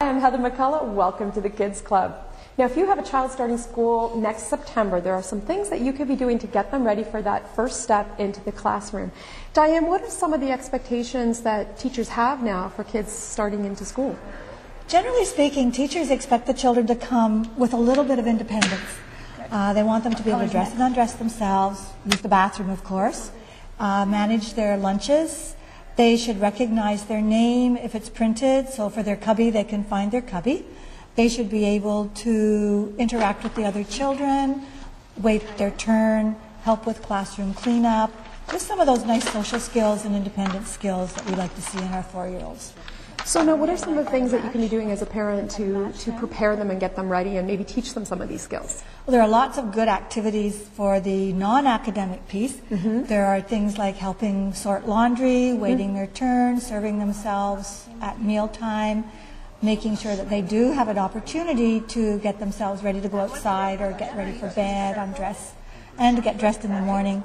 I'm Heather McCullough. Welcome to the Kids Club. Now, if you have a child starting school next September, there are some things that you could be doing to get them ready for that first step into the classroom. Diane, what are some of the expectations that teachers have now for kids starting into school? Generally speaking, teachers expect the children to come with a little bit of independence. They want them to be able to dress and undress themselves, use the bathroom, of course, manage their lunches. They should recognize their name if it's printed, so for their cubby, they can find their cubby. They should be able to interact with the other children, wait their turn, help with classroom cleanup, just some of those nice social skills and independent skills that we like to see in our 4-year-olds. So now, what are some of the things that you can be doing as a parent to prepare them and get them ready and maybe teach them some of these skills? Well, there are lots of good activities for the non-academic piece. There are things like helping sort laundry, waiting their turn, serving themselves at mealtime, making sure that they do have an opportunity to get themselves ready to go outside or get ready for bed, undress, and to get dressed in the morning.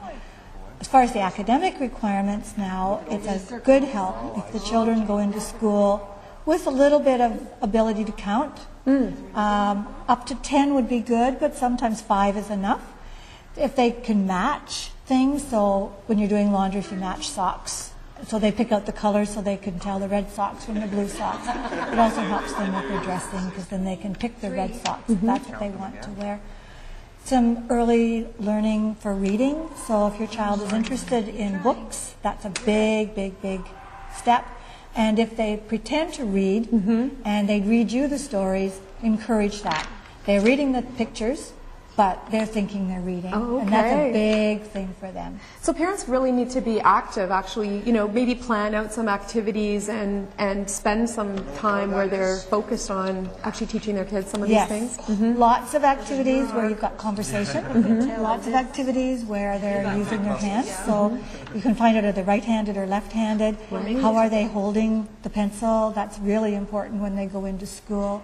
As far as the academic requirements now, it's a good help if the children go into school with a little bit of ability to count. Up to 10 would be good, but sometimes 5 is enough. If they can match things, so when you're doing laundry, if you match socks, so they pick out the colors so they can tell the red socks from the blue socks. It also helps them with their dressing because then they can pick the red socks if that's what they want to wear. Some early learning for reading. So if your child is interested in books, that's a big, big, big step. And if they pretend to read and they read you the stories, encourage that. They're reading the pictures, but they're thinking they're reading. And that's a big thing for them. So parents really need to be active, actually, maybe plan out some activities and spend some time where they're focused on actually teaching their kids some of these things. Lots of activities where you've got conversation. Lots of activities where they're using their hands. So you can find out are they right-handed or left-handed. How are they holding the pencil? That's really important when they go into school.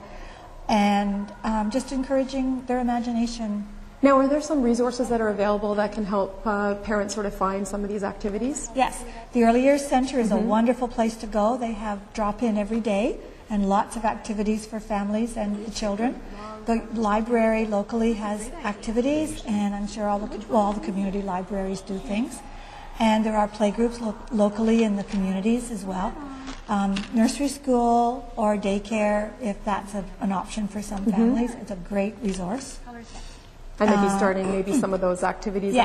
And just encouraging their imagination. Now, are there some resources that are available that can help parents sort of find some of these activities? Yes. The Early Years Center is a wonderful place to go. They have drop-in every day and lots of activities for families and the children. The library locally has activities, and I'm sure all the community libraries do things. And there are playgroups locally in the communities as well. Nursery school or daycare, if that's an option for some families, it's a great resource. And maybe starting maybe some of those activities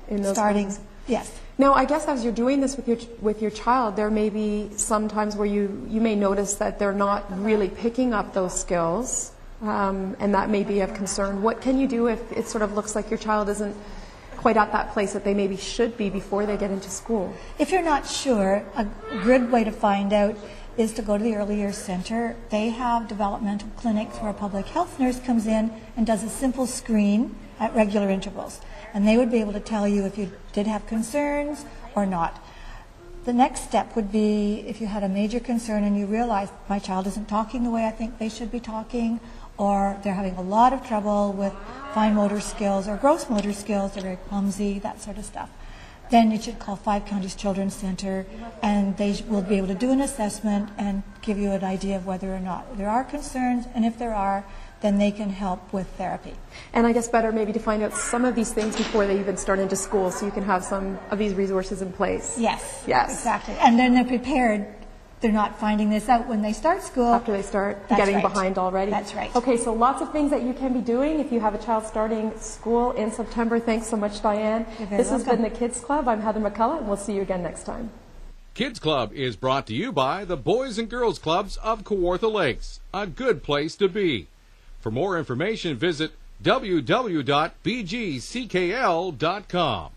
in those places. Yes. Now, I guess as you're doing this with your child, there may be some times where you may notice that they're not really picking up those skills, and that may be of concern. What can you do if it sort of looks like your child isn't quite at that place that they maybe should be before they get into school? If you're not sure, a good way to find out is to go to the Early Years Center. They have developmental clinics where a public health nurse comes in and does a simple screen at regular intervals. And they would be able to tell you if you did have concerns or not. The next step would be if you had a major concern and you realized my child isn't talking the way I think they should be talking, or they're having a lot of trouble with fine motor skills or gross motor skills, they're very clumsy, that sort of stuff. Then you should call 5 Counties Children's Center, and they will be able to do an assessment and give you an idea of whether or not there are concerns, and if there are, then they can help with therapy. And I guess better maybe to find out some of these things before they even start into school, so you can have some of these resources in place. Yes. Yes. Exactly. And then they're prepared. They're not finding this out when they start school. After they start getting behind already. That's right. Okay, so lots of things that you can be doing if you have a child starting school in September. Thanks so much, Diane. This has been the Kids Club. I'm Heather McCullough, and we'll see you again next time. Kids Club is brought to you by the Boys and Girls Clubs of Kawartha Lakes, a good place to be. For more information, visit www.bgckl.com.